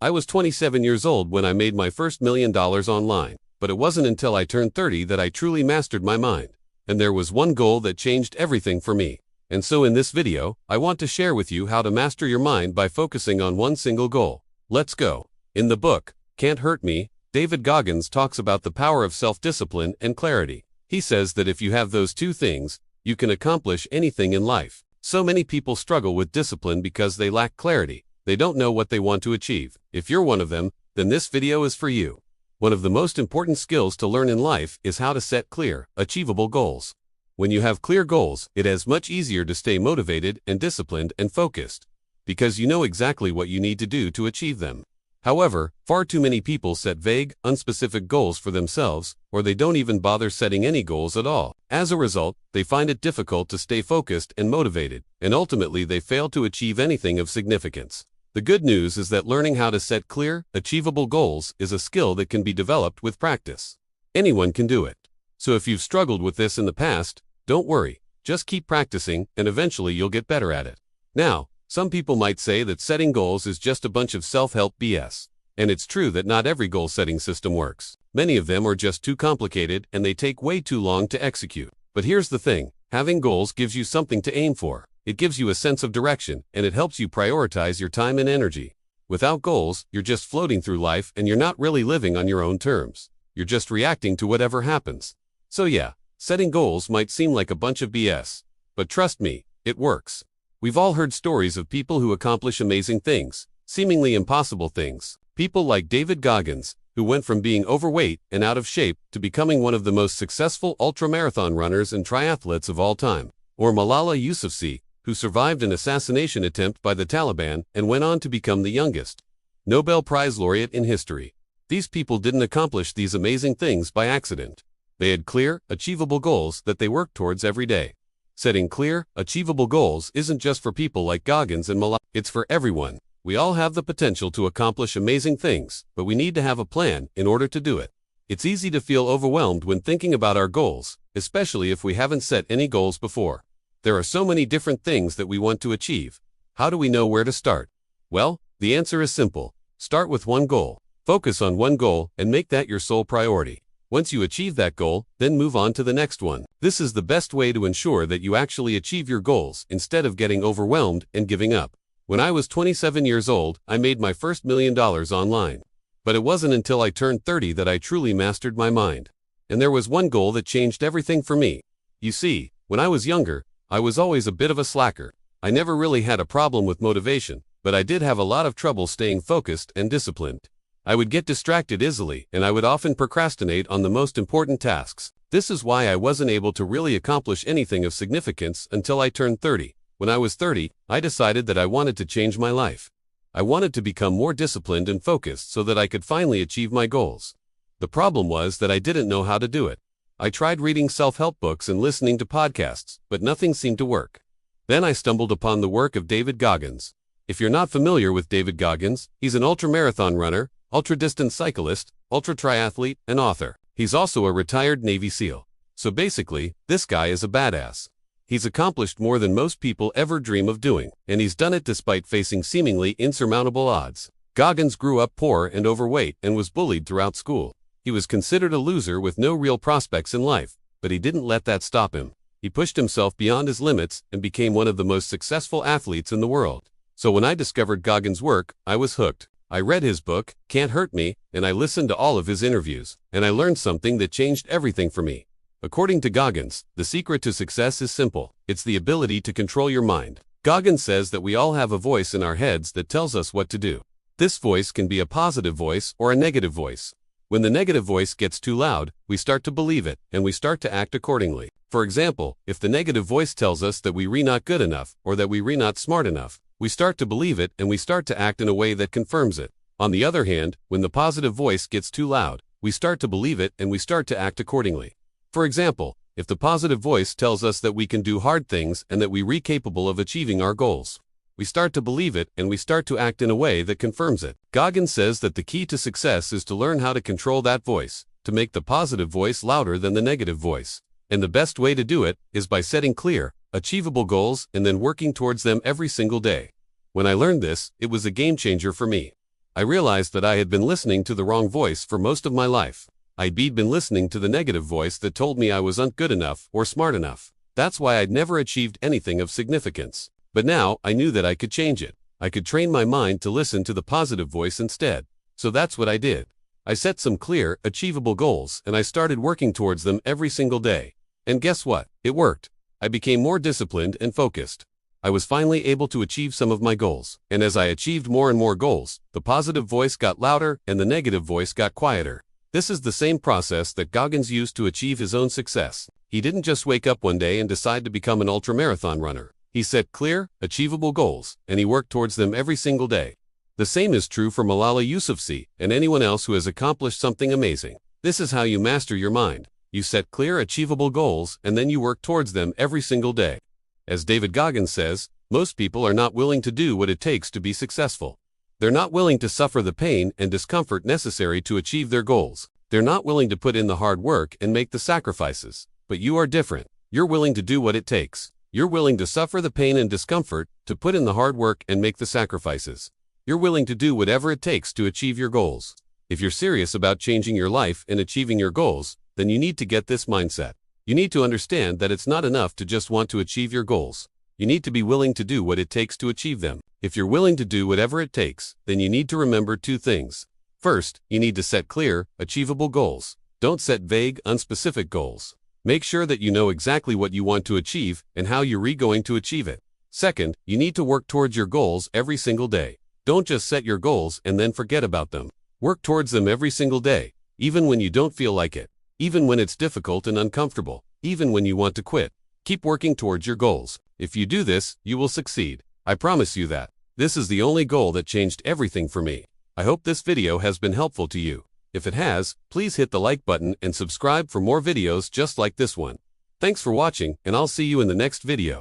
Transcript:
I was 27 years old when I made my first $1 million online, but it wasn't until I turned 30 that I truly mastered my mind. And there was one goal that changed everything for me. And so in this video, I want to share with you how to master your mind by focusing on one single goal. Let's go. In the book, Can't Hurt Me, David Goggins talks about the power of self-discipline and clarity. He says that if you have those two things, you can accomplish anything in life. So many people struggle with discipline because they lack clarity. They don't know what they want to achieve. If you're one of them, then this video is for you. One of the most important skills to learn in life is how to set clear, achievable goals. When you have clear goals, it is much easier to stay motivated and disciplined and focused, because you know exactly what you need to do to achieve them. However, far too many people set vague, unspecific goals for themselves, or they don't even bother setting any goals at all. As a result, they find it difficult to stay focused and motivated, and ultimately they fail to achieve anything of significance. The good news is that learning how to set clear, achievable goals is a skill that can be developed with practice. Anyone can do it. So if you've struggled with this in the past, don't worry, just keep practicing and eventually you'll get better at it. Now, some people might say that setting goals is just a bunch of self-help BS. And it's true that not every goal-setting system works. Many of them are just too complicated and they take way too long to execute. But here's the thing, having goals gives you something to aim for. It gives you a sense of direction and it helps you prioritize your time and energy. Without goals, you're just floating through life and you're not really living on your own terms. You're just reacting to whatever happens. So yeah, setting goals might seem like a bunch of BS. But trust me, it works. We've all heard stories of people who accomplish amazing things, seemingly impossible things. People like David Goggins, who went from being overweight and out of shape to becoming one of the most successful ultramarathon runners and triathletes of all time. Or Malala Yousafzai, who survived an assassination attempt by the Taliban and went on to become the youngest Nobel Prize laureate in history. These people didn't accomplish these amazing things by accident. They had clear, achievable goals that they worked towards every day. Setting clear, achievable goals isn't just for people like Goggins and Malala, it's for everyone. We all have the potential to accomplish amazing things, but we need to have a plan in order to do it. It's easy to feel overwhelmed when thinking about our goals, especially if we haven't set any goals before. There are so many different things that we want to achieve. How do we know where to start? Well, the answer is simple. Start with one goal. Focus on one goal and make that your sole priority. Once you achieve that goal, then move on to the next one. This is the best way to ensure that you actually achieve your goals instead of getting overwhelmed and giving up. When I was 27 years old, I made my first $1 million online. But it wasn't until I turned 30 that I truly mastered my mind. And there was one goal that changed everything for me. You see, when I was younger, I was always a bit of a slacker. I never really had a problem with motivation, but I did have a lot of trouble staying focused and disciplined. I would get distracted easily, and I would often procrastinate on the most important tasks. This is why I wasn't able to really accomplish anything of significance until I turned 30. When I was 30, I decided that I wanted to change my life. I wanted to become more disciplined and focused so that I could finally achieve my goals. The problem was that I didn't know how to do it. I tried reading self-help books and listening to podcasts, but nothing seemed to work. Then I stumbled upon the work of David Goggins. If you're not familiar with David Goggins, he's an ultramarathon runner, ultra-distance cyclist, ultra-triathlete, and author. He's also a retired Navy SEAL. So basically, this guy is a badass. He's accomplished more than most people ever dream of doing, and he's done it despite facing seemingly insurmountable odds. Goggins grew up poor and overweight and was bullied throughout school. He was considered a loser with no real prospects in life, but he didn't let that stop him. He pushed himself beyond his limits and became one of the most successful athletes in the world. So when I discovered Goggins' work, I was hooked. I read his book, Can't Hurt Me, and I listened to all of his interviews, and I learned something that changed everything for me. According to Goggins, the secret to success is simple. It's the ability to control your mind. Goggins says that we all have a voice in our heads that tells us what to do. This voice can be a positive voice or a negative voice. When the negative voice gets too loud, we start to believe it, and we start to act accordingly. For example, if the negative voice tells us that we're not good enough, or that we're not smart enough, we start to believe it and we start to act in a way that confirms it. On the other hand, when the positive voice gets too loud, we start to believe it and we start to act accordingly. For example, if the positive voice tells us that we can do hard things and that we're capable of achieving our goals, we start to believe it and we start to act in a way that confirms it. Goggins says that the key to success is to learn how to control that voice, to make the positive voice louder than the negative voice. And the best way to do it is by setting clear, achievable goals and then working towards them every single day. When I learned this, it was a game changer for me. I realized that I had been listening to the wrong voice for most of my life. I'd been listening to the negative voice that told me I wasn't good enough or smart enough. That's why I'd never achieved anything of significance. But now, I knew that I could change it. I could train my mind to listen to the positive voice instead. So that's what I did. I set some clear, achievable goals, and I started working towards them every single day. And guess what? It worked. I became more disciplined and focused. I was finally able to achieve some of my goals. And as I achieved more and more goals, the positive voice got louder and the negative voice got quieter. This is the same process that Goggins used to achieve his own success. He didn't just wake up one day and decide to become an ultramarathon runner. He set clear, achievable goals, and he worked towards them every single day. The same is true for Malala Yousafzai and anyone else who has accomplished something amazing. This is how you master your mind. You set clear, achievable goals, and then you work towards them every single day. As David Goggins says, most people are not willing to do what it takes to be successful. They're not willing to suffer the pain and discomfort necessary to achieve their goals. They're not willing to put in the hard work and make the sacrifices. But you are different. You're willing to do what it takes. You're willing to suffer the pain and discomfort, to put in the hard work and make the sacrifices. You're willing to do whatever it takes to achieve your goals. If you're serious about changing your life and achieving your goals, then you need to get this mindset. You need to understand that it's not enough to just want to achieve your goals. You need to be willing to do what it takes to achieve them. If you're willing to do whatever it takes, then you need to remember two things. First, you need to set clear, achievable goals. Don't set vague, unspecific goals. Make sure that you know exactly what you want to achieve and how you're going to achieve it. Second, you need to work towards your goals every single day. Don't just set your goals and then forget about them. Work towards them every single day, even when you don't feel like it, even when it's difficult and uncomfortable, even when you want to quit. Keep working towards your goals. If you do this, you will succeed. I promise you that. This is the only goal that changed everything for me. I hope this video has been helpful to you. If it has, please hit the like button and subscribe for more videos just like this one. Thanks for watching, and I'll see you in the next video.